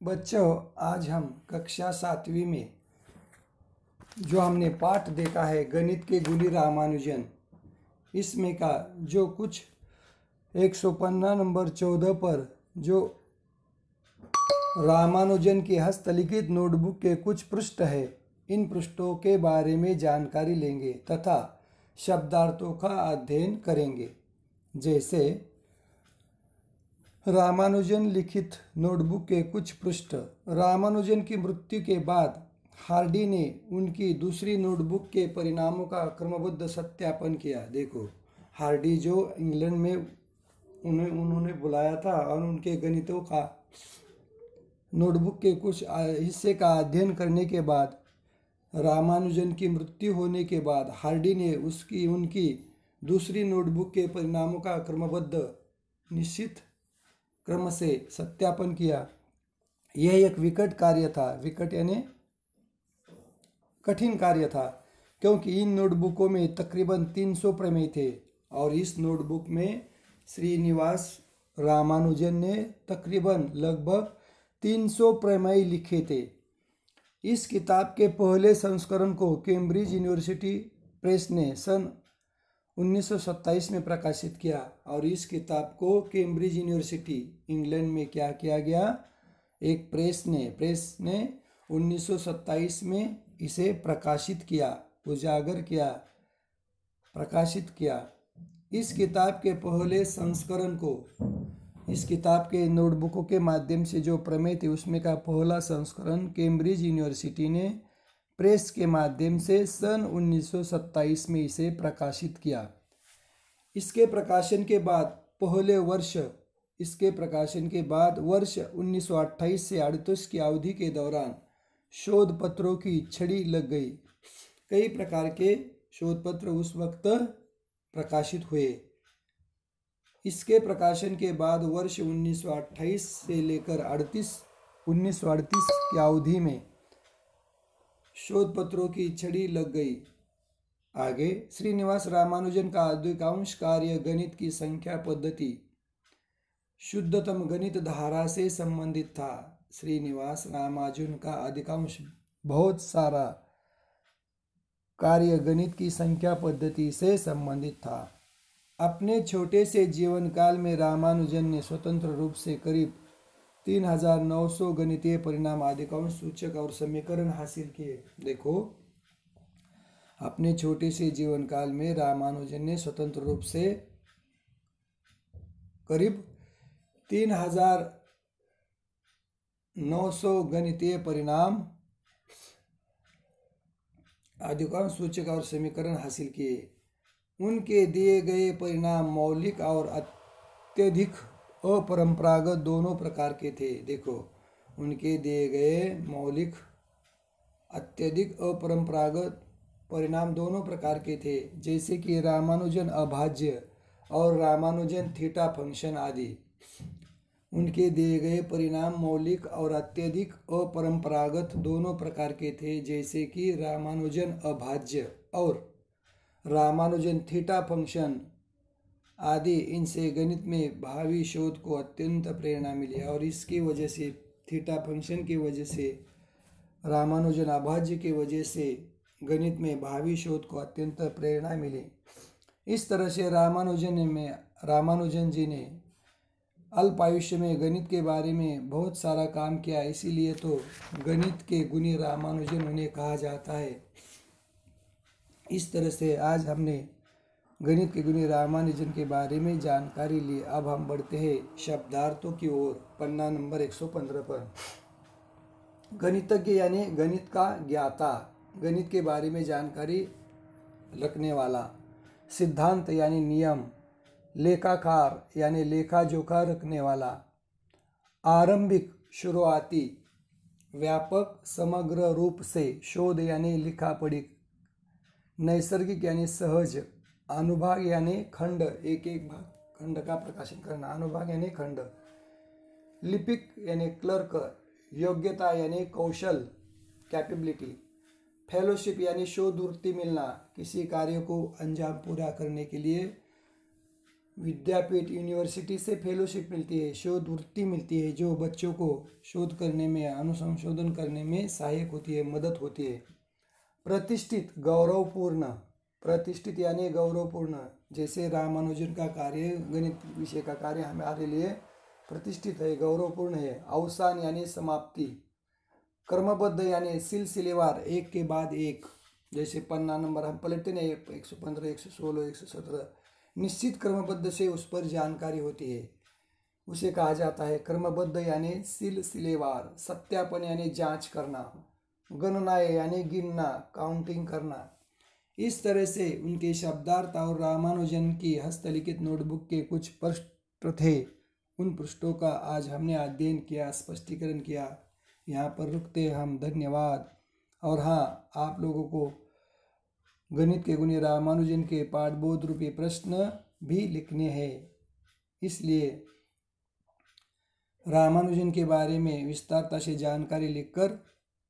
बच्चों, आज हम कक्षा 7वीं में जो हमने पाठ देखा है गणित के गुणी रामानुजन, इसमें का जो कुछ 115 नंबर 14 पर जो रामानुजन की हस्तलिखित नोटबुक के कुछ पृष्ठ है, इन पृष्ठों के बारे में जानकारी लेंगे तथा शब्दार्थों का अध्ययन करेंगे। जैसे रामानुजन लिखित नोटबुक के कुछ पृष्ठ। रामानुजन की मृत्यु के बाद हार्डी ने उनकी दूसरी नोटबुक के परिणामों का क्रमबद्ध सत्यापन किया। देखो, हार्डी जो इंग्लैंड में उन्होंने बुलाया था और उनके गणितों का नोटबुक के कुछ हिस्से का अध्ययन करने के बाद रामानुजन की मृत्यु होने के बाद हार्डी ने उनकी दूसरी नोटबुक के परिणामों का क्रमबद्ध निश्चित क्रम से सत्यापन किया। यह एक विकट कार्य था। विकट यानी कठिन कार्य था, क्योंकि इन नोटबुकों में तकरीबन 300 प्रमेय थे और इस नोटबुक में श्रीनिवास रामानुजन ने तकरीबन लगभग 300 प्रमेय लिखे थे। इस किताब के पहले संस्करण को कैम्ब्रिज यूनिवर्सिटी प्रेस ने सन 1927 में प्रकाशित किया और इस किताब को कैम्ब्रिज यूनिवर्सिटी इंग्लैंड में क्या किया गया, एक प्रेस ने 1927 में इसे प्रकाशित किया, उजागर किया, प्रकाशित किया। इस किताब के पहले संस्करण को, इस किताब के नोटबुकों के माध्यम से जो प्रमेय थे उसमें का पहला संस्करण कैम्ब्रिज यूनिवर्सिटी ने प्रेस के माध्यम से सन 1927 में इसे प्रकाशित किया। इसके प्रकाशन के बाद वर्ष 1928 से 38 की अवधि के दौरान शोध पत्रों की छड़ी लग गई। कई प्रकार के शोध पत्र उस वक्त प्रकाशित हुए। इसके प्रकाशन के बाद वर्ष 1928 से लेकर 1938 की अवधि में शोध पत्रों की छड़ी लग गई। आगे श्रीनिवास रामानुजन का अधिकांश कार्य गणित की संख्या पद्धति, शुद्धतम गणित धारा से संबंधित था। श्रीनिवास रामानुजन का अधिकांश बहुत सारा कार्य गणित की संख्या पद्धति से संबंधित था। अपने छोटे से जीवन काल में रामानुजन ने स्वतंत्र रूप से करीब 3900 गणितीय परिणाम, अधिकांश सूचक और समीकरण हासिल किए। देखो, अपने छोटे से जीवन काल में रामानुजन ने स्वतंत्र रूप से करीब 3900 गणितीय परिणाम, अधिकांश सूचक और समीकरण हासिल किए। उनके दिए गए परिणाम मौलिक और अत्यधिक अपरंपरागत दोनों प्रकार के थे। देखो, उनके दिए गए मौलिक, अत्यधिक अपरंपरागत परिणाम दोनों प्रकार के थे, जैसे कि रामानुजन अभाज्य और रामानुजन थीटा फंक्शन आदि। उनके दिए गए परिणाम मौलिक और अत्यधिक अपरंपरागत दोनों प्रकार के थे, जैसे कि रामानुजन अभाज्य और रामानुजन थीटा फंक्शन आदि। इनसे गणित में भावी शोध को अत्यंत प्रेरणा मिली और इसकी वजह से, थीटा फंक्शन की वजह से, रामानुजन अभाज्य की वजह से गणित में भावी शोध को अत्यंत प्रेरणा मिली। इस तरह से रामानुजन जी ने अल्प आयुष्य में गणित के बारे में बहुत सारा काम किया, इसीलिए तो गणित के गुणी रामानुजन उन्हें कहा जाता है। इस तरह से आज हमने गणित के गुणी रामानुजन के बारे में जानकारी ली। अब हम बढ़ते हैं शब्दार्थों की ओर, पन्ना नंबर 115 पर। गणितज्ञ यानी गणित का ज्ञाता, गणित के बारे में जानकारी रखने वाला। सिद्धांत यानी नियम। लेखाकार यानी लेखा जोखा रखने वाला। आरंभिक, शुरुआती। व्यापक, समग्र रूप से। शोध यानी लिखा पढ़ी। नैसर्गिक यानी सहज। अनुभाग यानी खंड, एक एक भाग खंड का प्रकाशन करना, अनुभाग यानी खंड। लिपिक यानी क्लर्क। योग्यता यानी कौशल, कैपेबिलिटी। फेलोशिप यानी शोध वृत्ति मिलना, किसी कार्य को अंजाम पूरा करने के लिए विद्यापीठ यूनिवर्सिटी से फेलोशिप मिलती है, शोध वृत्ति मिलती है जो बच्चों को शोध करने में, अनुसंशोधन करने में सहायक होती है, मदद होती है। प्रतिष्ठित, गौरवपूर्ण, प्रतिष्ठित यानी गौरवपूर्ण, जैसे रामानुजन का कार्य, गणित विषय का कार्य हमारे लिए प्रतिष्ठित है, गौरवपूर्ण है। अवसान यानी समाप्ति। क्रमबद्ध यानी सिलसिलेवार, एक के बाद एक, जैसे पन्ना नंबर हम पलटते नहीं, 115, 116, 117, निश्चित क्रमबद्ध से उस पर जानकारी होती है, उसे कहा जाता है क्रमबद्ध यानी सिलसिलेवार। सत्यापन यानी जांच करना। गणना यानी गिनना, काउंटिंग करना। इस तरह से उनके शब्दार्थ और रामानुजन की हस्तलिखित नोटबुक के कुछ पृष्ठ थे। उन पृष्ठों का आज हमने अध्ययन किया, स्पष्टीकरण किया। यहाँ पर रुकते हम, धन्यवाद। और हाँ, आप लोगों को गणित के गुणी रामानुजन के पाठबोध रूपी प्रश्न भी लिखने हैं, इसलिए रामानुजन के बारे में विस्तारता से जानकारी लिखकर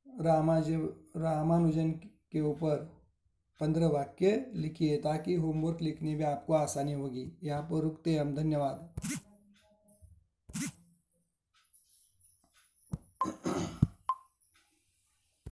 रामानुजन के ऊपर 15 वाक्य लिखिए ताकि होमवर्क लिखने में आपको आसानी होगी। यहाँ पर रुकते हम, धन्यवाद।